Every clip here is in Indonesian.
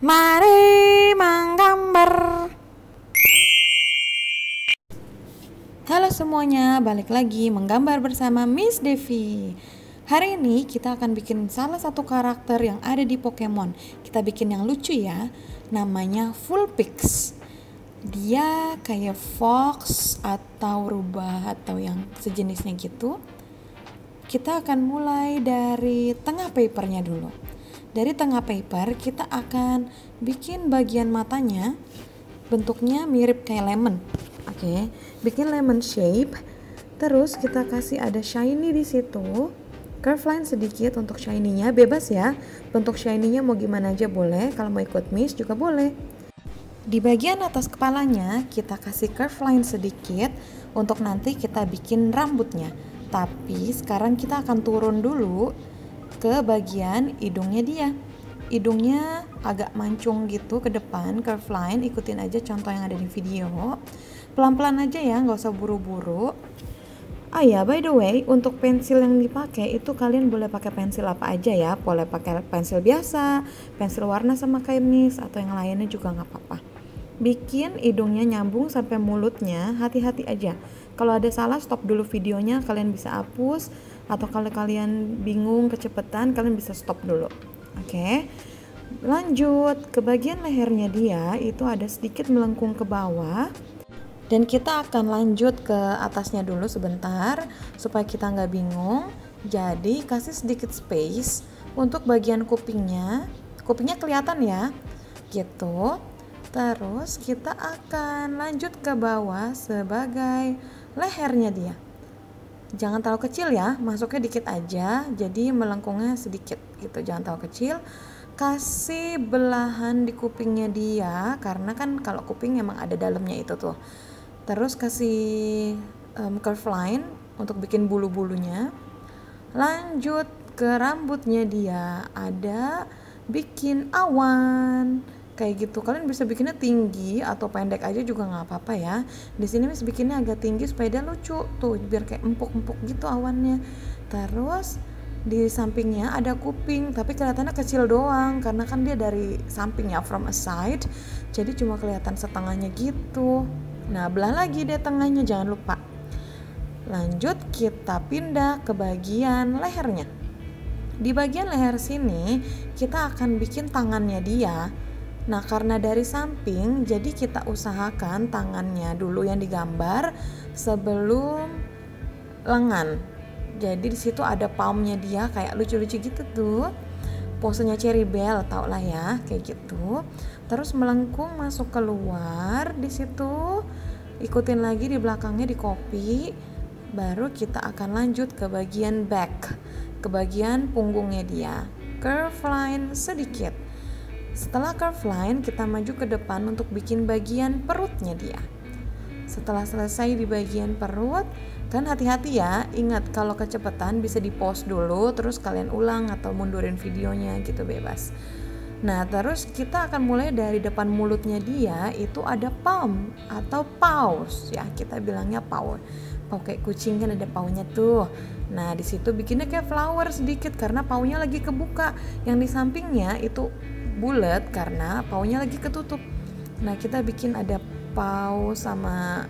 Mari menggambar. Halo semuanya, balik lagi menggambar bersama Miss Devi. Hari ini kita akan bikin salah satu karakter yang ada di Pokemon. Kita bikin yang lucu ya, namanya Vulpix. Dia kayak fox atau rubah atau yang sejenisnya gitu. Kita akan mulai dari tengah papernya dulu. Dari tengah paper kita akan bikin bagian matanya bentuknya mirip kayak lemon. Oke, bikin lemon shape. Terus kita kasih ada shiny di situ. Curve line sedikit untuk shiny-nya, bebas ya. Bentuk shiny-nya mau gimana aja boleh. Kalau mau ikut Miss juga boleh. Di bagian atas kepalanya kita kasih curve line sedikit untuk nanti kita bikin rambutnya. Tapi sekarang kita akan turun dulu ke bagian hidungnya dia. Hidungnya agak mancung gitu ke depan, curve line, ikutin aja contoh yang ada di video. Pelan-pelan aja ya, nggak usah buru-buru. Ya, by the way, untuk pensil yang dipakai itu kalian boleh pakai pensil apa aja ya. Boleh pakai pensil biasa, pensil warna sama kayak Miss, atau yang lainnya juga nggak apa-apa. Bikin hidungnya nyambung sampai mulutnya, hati-hati aja. Kalau ada salah stop dulu videonya, kalian bisa hapus. Atau kalau kalian bingung kecepatan, kalian bisa stop dulu. Oke. Lanjut ke bagian lehernya dia, itu ada sedikit melengkung ke bawah. Dan kita akan lanjut ke atasnya dulu sebentar supaya kita nggak bingung. Jadi kasih sedikit space untuk bagian kupingnya. Kupingnya kelihatan ya, gitu. Terus kita akan lanjut ke bawah sebagai lehernya dia. Jangan terlalu kecil ya, masuknya dikit aja. Jadi melengkungnya sedikit gitu, jangan terlalu kecil. Kasih belahan di kupingnya dia, karena kan kalau kuping emang ada dalamnya itu tuh. Terus kasih curve line untuk bikin bulu-bulunya. Lanjut ke rambutnya dia, ada bikin awan kayak gitu. Kalian bisa bikinnya tinggi atau pendek aja juga nggak apa-apa ya. Di sini Miss bikinnya agak tinggi supaya dia lucu tuh, biar kayak empuk-empuk gitu awannya. Terus di sampingnya ada kuping, tapi kelihatannya kecil doang karena kan dia dari samping ya, from a side. Jadi cuma kelihatan setengahnya gitu. Nah, belah lagi deh tengahnya, jangan lupa. Lanjut kita pindah ke bagian lehernya. Di bagian leher sini kita akan bikin tangannya dia. Nah, karena dari samping, jadi kita usahakan tangannya dulu yang digambar sebelum lengan. Jadi di situ ada palmnya dia kayak lucu-lucu gitu tuh. Posenya Cherry Bell, tau lah ya, kayak gitu. Terus melengkung masuk keluar di situ. Ikutin lagi di belakangnya di copy. Baru kita akan lanjut ke bagian back, ke bagian punggungnya dia. Curve line sedikit. Setelah curve line, kita maju ke depan untuk bikin bagian perutnya dia. Setelah selesai di bagian perut, kan hati-hati ya, ingat kalau kecepatan bisa di pause dulu, terus kalian ulang atau mundurin videonya gitu, bebas. Nah, terus kita akan mulai dari depan mulutnya dia, itu ada palm atau paws ya, kita bilangnya paw. Paw kayak kucing kan ada paunya tuh. Nah, di situ bikinnya kayak flower sedikit karena paunya lagi kebuka. Yang di sampingnya itu bulat karena paunya lagi ketutup. Nah, kita bikin ada paw sama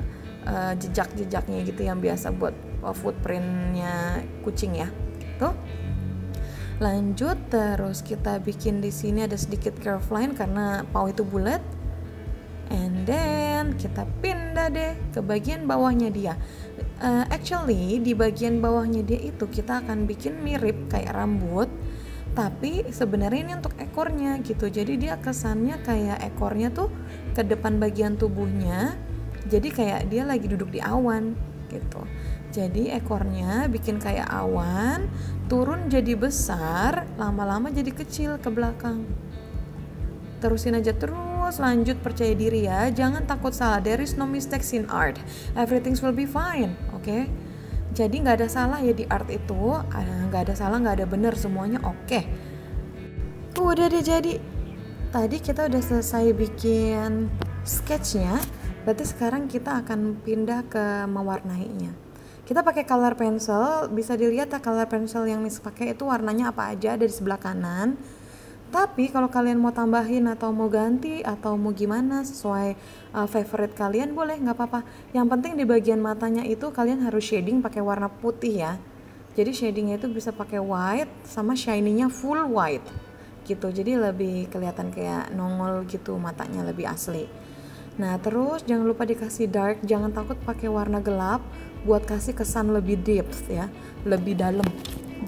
jejak-jejaknya gitu yang biasa buat footprintnya kucing ya. Tuh. Lanjut terus kita bikin di sini ada sedikit curve line karena paw itu bulat. And then kita pindah deh ke bagian bawahnya dia. Actually di bagian bawahnya dia itu kita akan bikin mirip kayak rambut. Tapi sebenarnya ini untuk ekornya gitu. Jadi dia kesannya kayak ekornya tuh ke depan bagian tubuhnya. Jadi kayak dia lagi duduk di awan gitu. Jadi ekornya bikin kayak awan, turun jadi besar, lama-lama jadi kecil ke belakang. Terusin aja terus, lanjut, percaya diri ya. Jangan takut salah. There is no mistakes in art. Everything will be fine, oke? Jadi nggak ada salah ya di art itu, nggak ada salah, nggak ada benar, semuanya oke. Udah deh jadi. Tadi kita udah selesai bikin sketchnya, berarti sekarang kita akan pindah ke mewarnainya. Kita pakai color pencil, bisa dilihat ya color pencil yang Miss pakai itu warnanya apa aja, ada di sebelah kanan. Tapi kalau kalian mau tambahin atau mau ganti atau mau gimana sesuai favorite kalian, boleh, nggak apa-apa. Yang penting di bagian matanya itu kalian harus shading pakai warna putih ya. Jadi shadingnya itu bisa pakai white sama shiny-nya full white gitu. Jadi lebih kelihatan kayak nongol gitu, matanya lebih asli. Nah terus jangan lupa dikasih dark, jangan takut pakai warna gelap buat kasih kesan lebih deep ya, lebih dalam.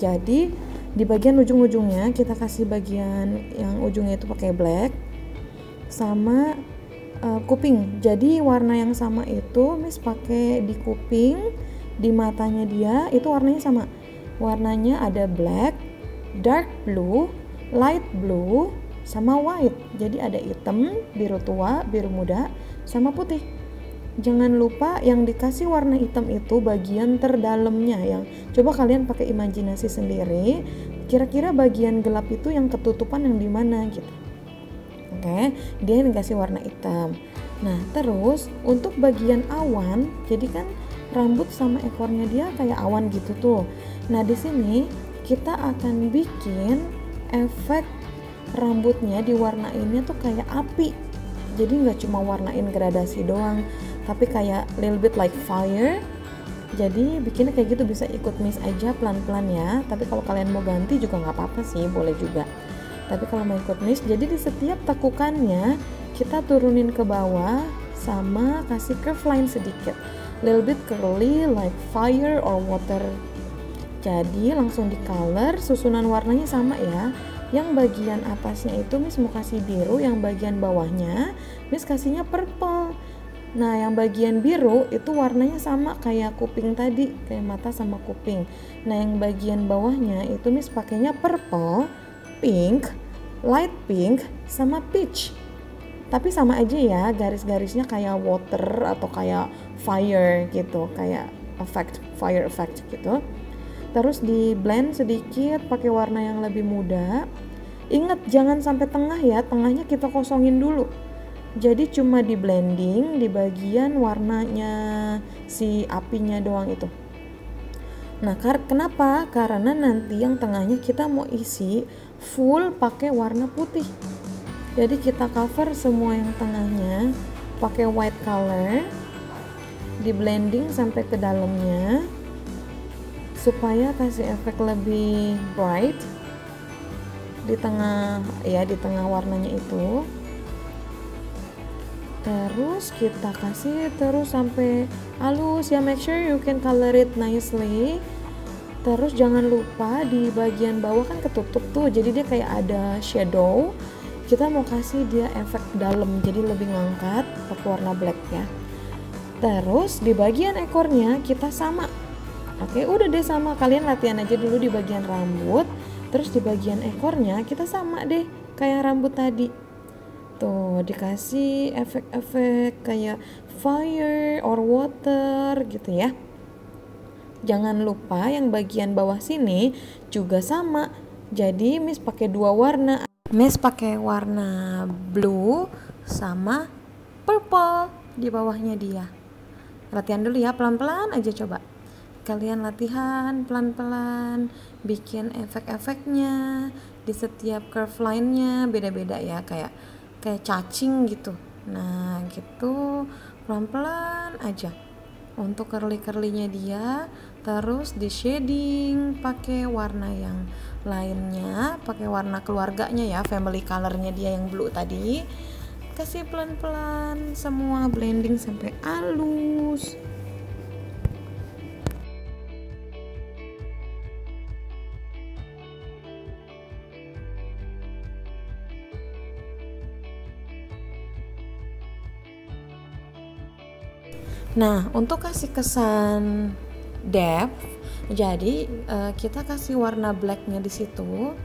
Jadi di bagian ujung-ujungnya kita kasih bagian yang ujungnya itu pakai black sama kuping. Jadi warna yang sama itu Miss pakai di kuping, di matanya dia itu warnanya sama. Warnanya ada black, dark blue, light blue, sama white. Jadi ada hitam, biru tua, biru muda, sama putih. Jangan lupa yang dikasih warna hitam itu bagian terdalamnya, yang coba kalian pakai imajinasi sendiri, kira-kira bagian gelap itu yang ketutupan yang di mana gitu. Oke, dia yang dikasih warna hitam. Nah, terus untuk bagian awan, jadi kan rambut sama ekornya dia kayak awan gitu tuh. Nah, di sini kita akan bikin efek rambutnya diwarnainnya tuh kayak api. Jadi nggak cuma warnain gradasi doang, tapi kayak little bit like fire. Jadi bikinnya kayak gitu, bisa ikut Miss aja pelan-pelan ya. Tapi kalau kalian mau ganti juga nggak apa-apa sih, boleh juga. Tapi kalau mau ikut Miss, jadi di setiap tekukannya kita turunin ke bawah sama kasih curve line sedikit, little bit curly like fire or water. Jadi langsung di color, susunan warnanya sama ya. Yang bagian atasnya itu Miss mau kasih biru, yang bagian bawahnya Miss kasihnya purple. Nah yang bagian biru itu warnanya sama kayak kuping tadi, kayak mata sama kuping. Nah yang bagian bawahnya itu Miss pakainya purple, pink, light pink, sama peach. Tapi sama aja ya, garis-garisnya kayak water atau kayak fire gitu, kayak effect, fire effect gitu. Terus di blend sedikit pakai warna yang lebih muda. Ingat jangan sampai tengah ya, tengahnya kita kosongin dulu. Jadi cuma di blending di bagian warnanya si apinya doang itu. Nah kenapa? Karena nanti yang tengahnya kita mau isi full pakai warna putih. Jadi kita cover semua yang tengahnya pakai white color, di blending sampai ke dalamnya supaya kasih efek lebih bright di tengah ya, di tengah warnanya itu. Terus kita kasih terus sampai halus ya, make sure you can color it nicely. Terus jangan lupa di bagian bawah kan ketutup tuh, jadi dia kayak ada shadow. Kita mau kasih dia efek dalam, jadi lebih ngangkat pakai warna black ya. Terus di bagian ekornya kita sama. Oke, udah deh sama, kalian latihan aja dulu di bagian rambut. Terus di bagian ekornya kita sama deh kayak rambut tadi. Tuh dikasih efek-efek kayak fire or water gitu ya. Jangan lupa yang bagian bawah sini juga sama. Jadi Miss pakai dua warna. Miss pakai warna blue sama purple di bawahnya dia. Latihan dulu ya, pelan-pelan aja coba. Kalian latihan pelan-pelan, bikin efek-efeknya di setiap curve line-nya beda-beda ya, kayak cacing gitu. Nah gitu, pelan-pelan aja untuk curly-curlynya dia. Terus di shading pakai warna yang lainnya, pakai warna keluarganya ya, family colornya dia yang blue tadi. Kasih pelan-pelan semua, blending sampai halus. Nah, untuk kasih kesan depth, jadi kita kasih warna blacknya di situ.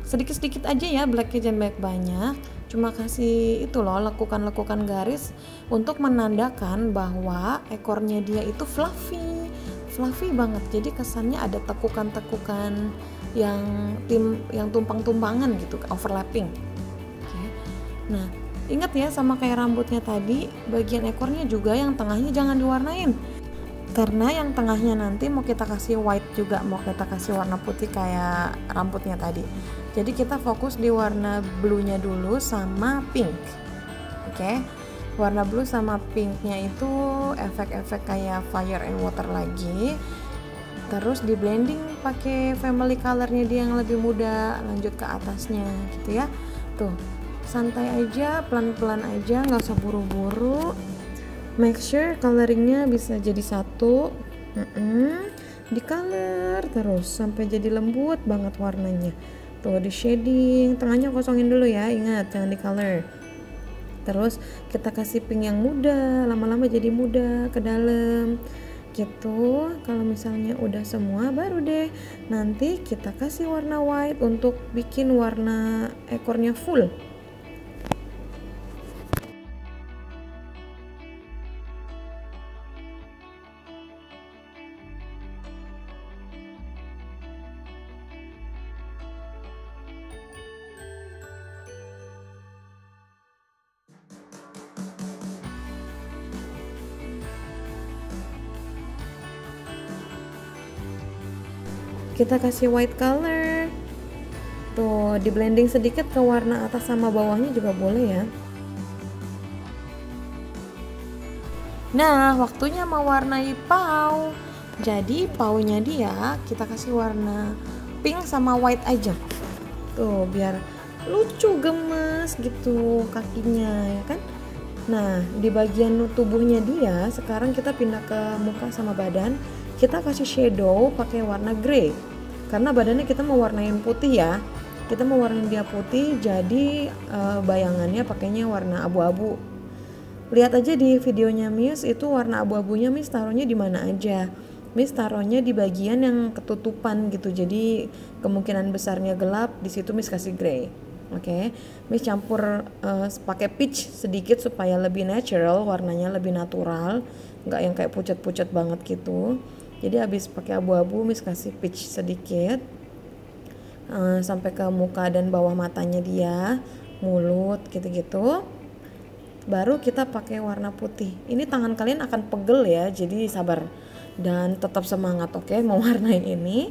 Sedikit-sedikit aja ya blacknya, jangan banyak-banyak. Cuma kasih itu loh, lekukan-lekukan garis untuk menandakan bahwa ekornya dia itu fluffy banget. Jadi kesannya ada tekukan-tekukan yang tumpang-tumpangan gitu, overlapping. Oke. Nah, ingat ya sama kayak rambutnya tadi, bagian ekornya juga yang tengahnya jangan diwarnain. Karena yang tengahnya nanti mau kita kasih white juga, mau kita kasih warna putih kayak rambutnya tadi. Jadi kita fokus di warna blue-nya dulu sama pink. Oke. Warna blue sama pinknya itu efek-efek kayak fire and water lagi. Terus di blending pakai family colornya dia yang lebih muda, lanjut ke atasnya gitu ya. Tuh, santai aja, pelan-pelan aja, nggak usah buru-buru. Make sure coloringnya bisa jadi satu. Di color terus sampai jadi lembut banget warnanya. Tuh di shading, tengahnya kosongin dulu ya, ingat jangan di color. Terus kita kasih pink yang muda, lama-lama jadi muda ke dalam gitu. Kalau misalnya udah semua, baru deh nanti kita kasih warna white untuk bikin warna ekornya full. Kita kasih white color. Tuh, di blending sedikit ke warna atas sama bawahnya juga boleh ya. Nah, waktunya mewarnai pau. Jadi paunya dia kita kasih warna pink sama white aja. Tuh, biar lucu, gemes gitu kakinya ya kan. Nah, di bagian tubuhnya dia sekarang kita pindah ke muka sama badan. Kita kasih shadow pakai warna grey. Karena badannya kita mau warnain putih ya. Kita mau warnain dia putih, jadi bayangannya pakainya warna abu-abu. Lihat aja di videonya Miss, itu warna abu-abunya Miss taruhnya di mana aja. Miss taruhnya di bagian yang ketutupan gitu. Jadi kemungkinan besarnya gelap, di situ Miss kasih grey. Oke. Miss campur pakai peach sedikit supaya lebih natural, warnanya lebih natural, nggak yang kayak pucat-pucat banget gitu. Jadi habis pakai abu-abu, Miss kasih peach sedikit sampai ke muka dan bawah matanya dia, mulut gitu-gitu. Baru kita pakai warna putih. Ini tangan kalian akan pegel ya, jadi sabar dan tetap semangat, oke, mewarnai ini.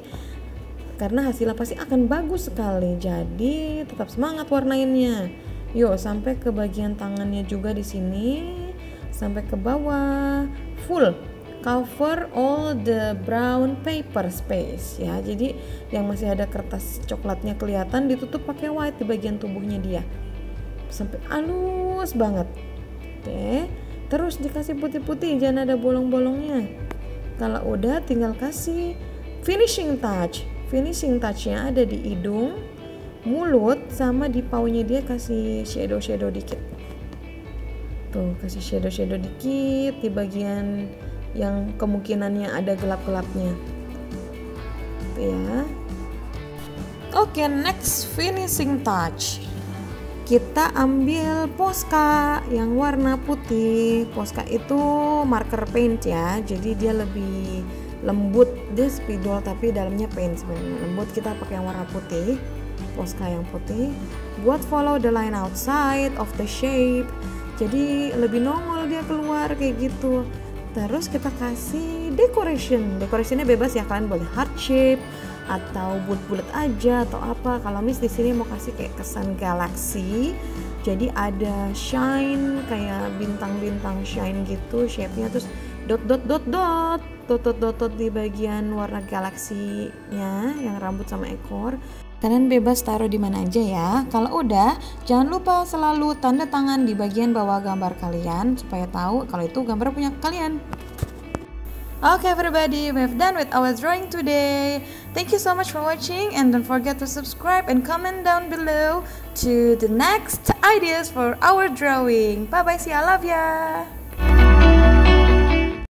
Karena hasilnya pasti akan bagus sekali. Jadi tetap semangat warnainnya. Yuk, sampai ke bagian tangannya juga di sini, sampai ke bawah, full. Cover all the brown paper space ya. Jadi yang masih ada kertas coklatnya kelihatan ditutup pakai white di bagian tubuhnya dia. Sampai halus banget. Oke. Terus dikasih putih-putih, jangan ada bolong-bolongnya. Kalau udah tinggal kasih finishing touch. Finishing touchnya ada di hidung, mulut, sama di paunya dia kasih shadow dikit. Tuh, kasih shadow dikit di bagian yang kemungkinannya ada gelap-gelapnya. Tuh ya. Oke, next finishing touch. Kita ambil Posca yang warna putih. Posca itu marker paint ya, jadi dia lebih lembut. Dia spidol tapi dalamnya paint sebenarnya. Lembut, kita pakai yang warna putih. Posca yang putih. Buat follow the line outside of the shape. Jadi lebih nongol dia keluar kayak gitu. Terus kita kasih decoration. Decorationnya bebas ya, kalian boleh heart shape atau bulat-bulat aja atau apa. Kalau Miss di sini mau kasih kayak kesan galaksi. Jadi ada shine kayak bintang-bintang shine gitu shape-nya, terus dot di bagian warna galaksinya yang rambut sama ekor. Kalian bebas taruh di mana aja ya. Kalau udah, jangan lupa selalu tanda tangan di bagian bawah gambar kalian supaya tahu kalau itu gambar punya kalian. Okay everybody, we've done with our drawing today. Thank you so much for watching and don't forget to subscribe and comment down below to the next ideas for our drawing. Bye bye, see you, I love ya.